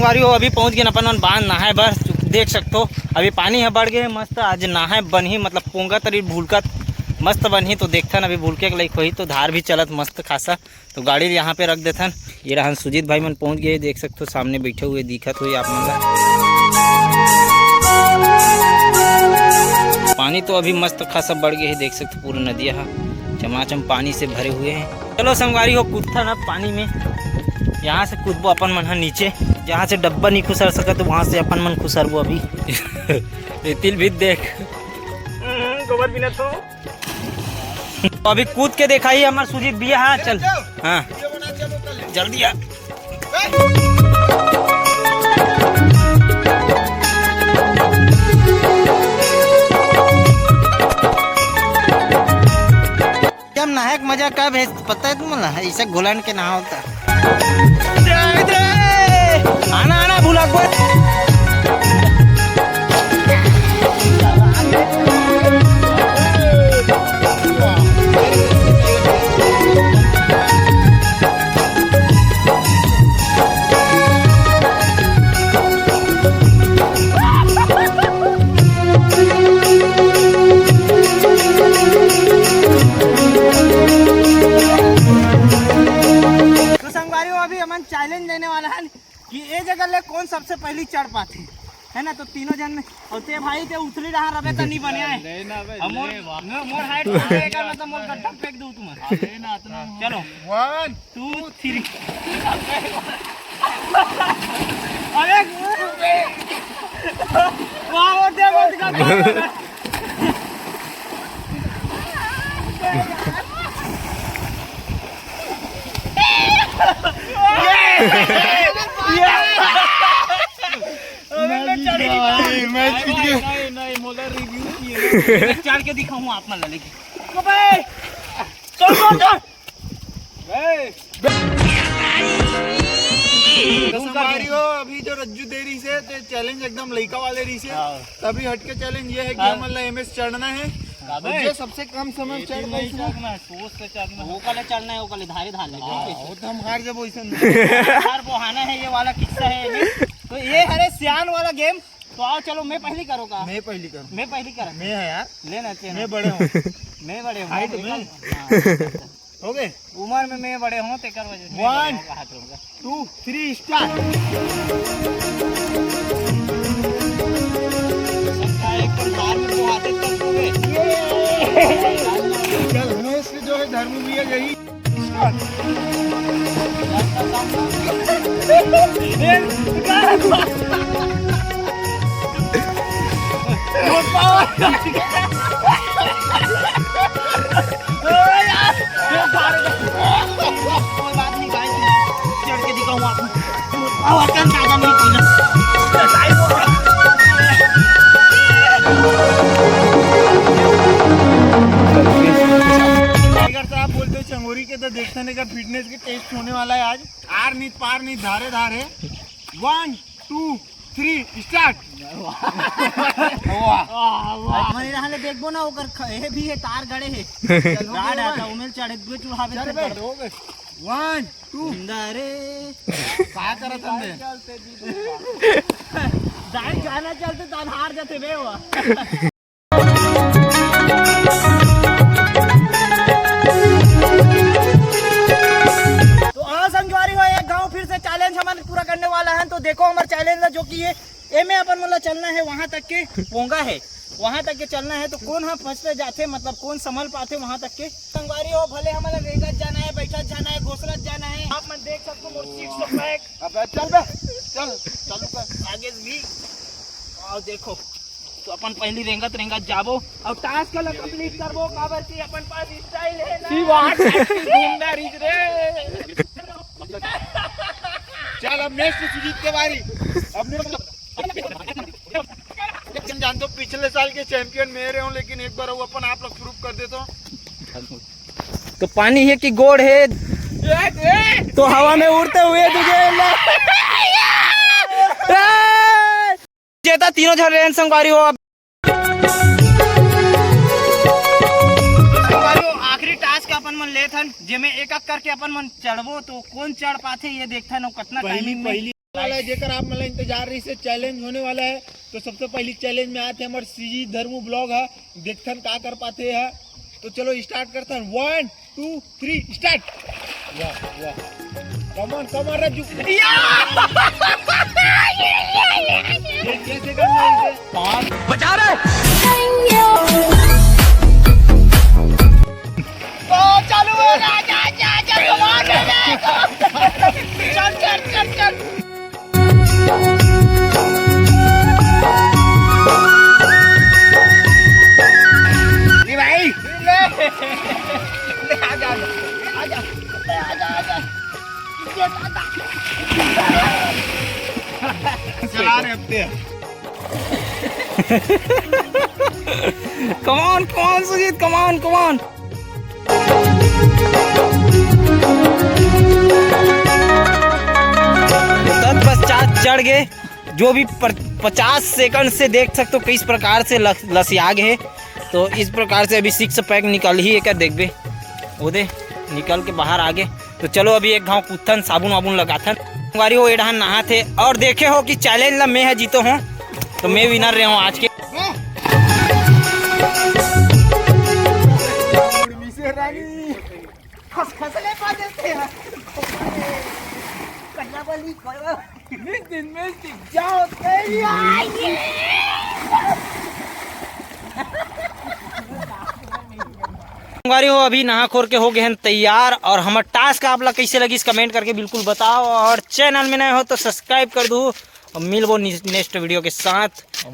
संगवारी हो अभी पहुंच गए अपन बांध नहाए बर। देख सकते हो अभी पानी है बढ़ गए मस्त। आज नहाए बनी मतलब पोंगा तरी भूलकत मस्त बनी। तो देखथन अभी भूलके के लाइक होई तो धार भी चलत मस्त खासा। तो गाड़ी यहाँ पे रख देथन। ये रहन सुजीत भाई मन पहुंच गए। देख सकते हो सामने बैठे हुए दिखत हुई आप मन। पानी तो अभी मस्त खासा बढ़ गया है। देख सकते हो पूरा नदिया चमाचम पानी से भरे हुए हैं। चलो संगवारी हो कूदथन अब पानी में। यहाँ से कूदबो अपन मन नीचे जहाँ से डब्बा नहीं खुसर सका तो वहाँ से अपन मन खुसरबो अभी। रेतिल भी देख गोबर बिना तो अभी कूद के देखा ही हमार सुजीत भैया। हाँ चल हाँ जल्दी आ। जब नहाए मजा कब है पता है तुम ऐसा घोलन के नहा होता। आना आना भूला चैलेंज देने वाला है कि ये जगह ले कौन सबसे पहली चढ़ पाते है ना। तो तीनों जन में और ते भाई ते उतरी रहा रबे तो नहीं बने है मोर हाइट रहेगा मतलब मोर गड्ढा फेंक दूं तुम्हें। चलो 1 2 3 अरे वाह और दे मत कर। चढ़ के दिखाऊं आप मतलब लेकिन अभी जो रज्जू देरी से तो चैलेंज एकदम लइका वाले रही से तभी हटके चैलेंज ये है कि मतलब एमएस चढ़ना है। जो सबसे कम समय चढ़ना है सोच से चढ़ना वो कले चढ़ना है वो कले धारे धार वो तो हम हार जब वैसे हार बहाना है। ये वाला किस्सा है। तो ये है सियान वाला गेम। तो आओ चलो मैं पहली करूँगा। मैं पहली कर मैं है यार लेना चाहिए। मैं बड़े हूँ मैं बड़े हूँ हो गए उम्र में मैं बड़े हूँ। 1 2 3 स्टार्ट। जो है धर्म भी है यही बात नहीं चढ़ के दिखाऊँ आपको। आप बोलते हो चंगोरी के तो देखने का फिटनेस के टेस्ट होने वाला है आज। आर नहीं पार नहीं धारे धारे 1 2 3 स्टार्ट। हमारे यहाँ ले देखबो ना ओकर हे भी है तार गड़े है गाड़ आता उमेल चढ़े दो चुहावे से 1 2 अंदरे का करत हमने जान जाना चलते तान हार जाते बे हुआ। तो हाँ संगवारी हो एक गांव फिर से चैलेंज हमारे पूरा करने वाला है। तो देखो हमारा चैलेंज जो कि है ए में अपन मतलब चलना है वहां तक के पोंगा है वहां तक के चलना है। तो कौन हम फर्स्ट जाते मतलब कौन संभल पाते वहां तक के। संगवारी हो भले हमारा रेगत जाना है बैठक जाना है घोसलत जाना है। आप मन देख सकते हो सीट बैग चल बे चल चालू कर आगे भी और देखो। तो अपन पहली रेंगत जाबो और टास्क का कंप्लीट करबो काबर की अपन पास स्टाइल है ना सी वहां घूमना रिज रे। चल अब नेक्स्ट सुजीत के बारी। अब जानते हो पिछले साल के चैंपियन मेरे हूँ लेकिन एक बार वो अपन आप लोग प्रूफ कर दे तो पानी है कि गोड़ है तो हवा में उड़ते हुए तुझे जेता तीनों झड़ रहे हैं संगवारी हो। आखिरी टास्क अपन मन ले थन जेमे एक एक करके अपन मन चढ़बो तो कौन चढ़ पाथे ये देखथन कितना टाइमिंग में। वाला है जेकर आप मतलब इंतजार रही से चैलेंज होने वाला है। तो सबसे पहली चैलेंज में आते हमारे सीजी धर्मू ब्लॉग है, देखथन का कर पाते हैं। तो चलो स्टार्ट करते हैं। 1 2 3 स्टार्ट। वाह वाह, कमान कमान राजू, ये कैसे करना है इसे? बचा रहे चालू हो रहा है। चल चल चल चल। भाई ले आजा आजा आजा आजा चला रहे हफ्ते। कमान कमान सुजीत, कमान कमान। तत्पश्चात चढ़ गए। जो भी 50 सेकंड से देख सकते हो किस प्रकार से लसियाग है। तो इस प्रकार से अभी 6 पैक निकल ही एक देख बे ओदे निकल के बाहर आ गए। तो चलो अभी एक घाव कुत्थन साबुन वाबुन लगाथन वारी हो एडहन नहा थे। और देखे हो कि चैलेंज ला मैं है जीतो हूँ, तो मैं विनर रहे हूँ आज के। खसखसले पा देते हैं कन्या वाली जाओ तेरी आएगी। हो अभी नहा खोर के हो गए हैं तैयार। और हमारा टास्क आप लोग कैसे लगी कमेंट करके बिल्कुल बताओ। और चैनल में नए हो तो सब्सक्राइब कर दो। और मिलबो नेक्स्ट वीडियो के साथ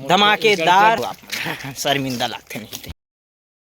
धमाकेदार। शर्मिंदा लगते नहीं।